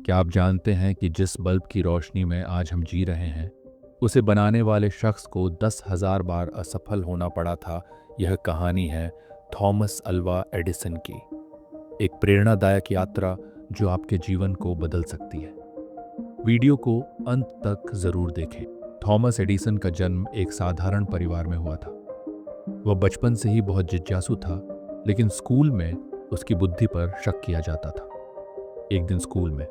क्या आप जानते हैं कि जिस बल्ब की रोशनी में आज हम जी रहे हैं, उसे बनाने वाले शख्स को 10,000 बार असफल होना पड़ा था। यह कहानी है थॉमस अल्वा एडिसन की, एक प्रेरणादायक यात्रा जो आपके जीवन को बदल सकती है। वीडियो को अंत तक जरूर देखें। थॉमस एडिसन का जन्म एक साधारण परिवार में हुआ था। वह बचपन से ही बहुत जिज्ञासु था, लेकिन स्कूल में उसकी बुद्धि पर शक किया जाता था। एक दिन स्कूल में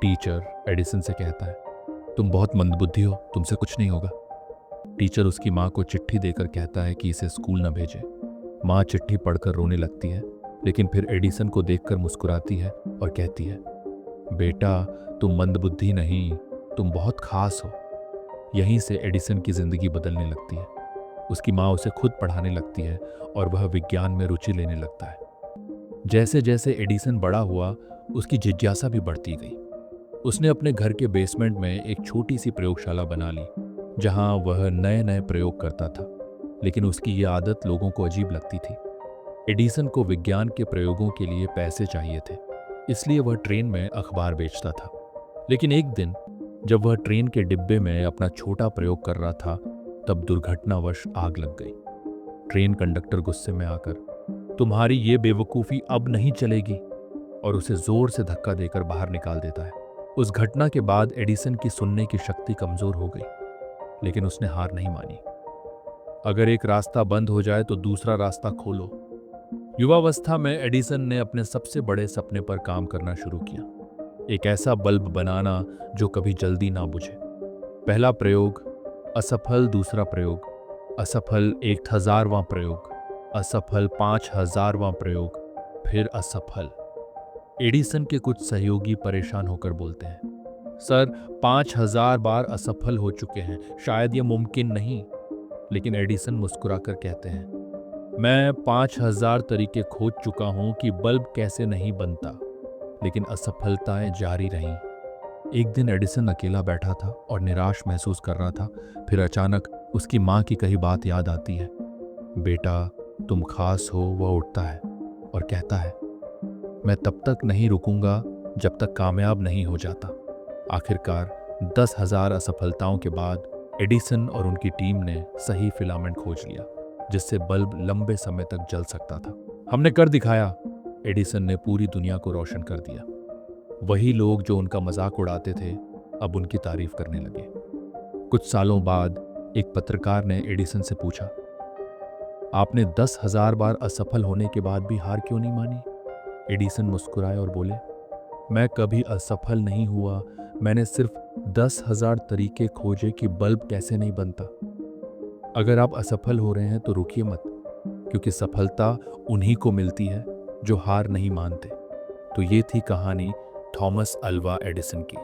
टीचर एडिसन से कहता है, तुम बहुत मंदबुद्धि हो, तुमसे कुछ नहीं होगा। टीचर उसकी माँ को चिट्ठी देकर कहता है कि इसे स्कूल न भेजे। माँ चिट्ठी पढ़कर रोने लगती है, लेकिन फिर एडिसन को देखकर मुस्कुराती है और कहती है, बेटा तुम मंदबुद्धि नहीं, तुम बहुत खास हो। यहीं से एडिसन की जिंदगी बदलने लगती है। उसकी माँ उसे खुद पढ़ाने लगती है और वह विज्ञान में रुचि लेने लगता है। जैसे जैसे एडिसन बड़ा हुआ, उसकी जिज्ञासा भी बढ़ती गई। उसने अपने घर के बेसमेंट में एक छोटी सी प्रयोगशाला बना ली, जहां वह नए नए प्रयोग करता था। लेकिन उसकी ये आदत लोगों को अजीब लगती थी। एडिसन को विज्ञान के प्रयोगों के लिए पैसे चाहिए थे, इसलिए वह ट्रेन में अखबार बेचता था। लेकिन एक दिन जब वह ट्रेन के डिब्बे में अपना छोटा प्रयोग कर रहा था, तब दुर्घटनावश आग लग गई। ट्रेन कंडक्टर गुस्से में आकर, तुम्हारी ये बेवकूफ़ी अब नहीं चलेगी, और उसे जोर से धक्का देकर बाहर निकाल देता है। उस घटना के बाद एडिसन की सुनने की शक्ति कमजोर हो गई, लेकिन उसने हार नहीं मानी। अगर एक रास्ता बंद हो जाए तो दूसरा रास्ता खोलो। युवावस्था में एडिसन ने अपने सबसे बड़े सपने पर काम करना शुरू किया, एक ऐसा बल्ब बनाना जो कभी जल्दी ना बुझे। पहला प्रयोग असफल, दूसरा प्रयोग असफल, 1000वां प्रयोग असफल, 5000वां प्रयोग, फिर असफल। एडिसन के कुछ सहयोगी परेशान होकर बोलते हैं, सर 5000 बार असफल हो चुके हैं, शायद यह मुमकिन नहीं। लेकिन एडिसन मुस्कुराकर कहते हैं, मैं 5000 तरीके खोज चुका हूं कि बल्ब कैसे नहीं बनता। लेकिन असफलताएं जारी रहीं। एक दिन एडिसन अकेला बैठा था और निराश महसूस कर रहा था। फिर अचानक उसकी माँ की कही बात याद आती है, बेटा तुम खास हो। वह उठता है और कहता है, मैं तब तक नहीं रुकूंगा जब तक कामयाब नहीं हो जाता। आखिरकार 10,000 असफलताओं के बाद एडिसन और उनकी टीम ने सही फिलामेंट खोज लिया, जिससे बल्ब लंबे समय तक जल सकता था। हमने कर दिखाया, एडिसन ने पूरी दुनिया को रोशन कर दिया। वही लोग जो उनका मजाक उड़ाते थे, अब उनकी तारीफ करने लगे। कुछ सालों बाद एक पत्रकार ने एडिसन से पूछा, आपने 10,000 बार असफल होने के बाद भी हार क्यों नहीं मानी? एडिसन मुस्कुराए और बोले, मैं कभी असफल नहीं हुआ, मैंने सिर्फ 10,000 तरीके खोजे कि बल्ब कैसे नहीं बनता। अगर आप असफल हो रहे हैं तो रुकिए मत, क्योंकि सफलता उन्हीं को मिलती है जो हार नहीं मानते। तो ये थी कहानी थॉमस अल्वा एडिसन की,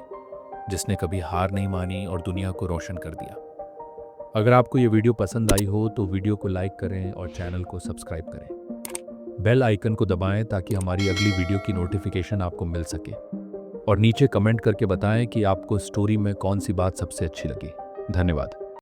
जिसने कभी हार नहीं मानी और दुनिया को रोशन कर दिया। अगर आपको ये वीडियो पसंद आई हो तो वीडियो को लाइक करें और चैनल को सब्सक्राइब करें। बेल आइकन को दबाएं ताकि हमारी अगली वीडियो की नोटिफिकेशन आपको मिल सके। और नीचे कमेंट करके बताएं कि आपको स्टोरी में कौन सी बात सबसे अच्छी लगी। धन्यवाद।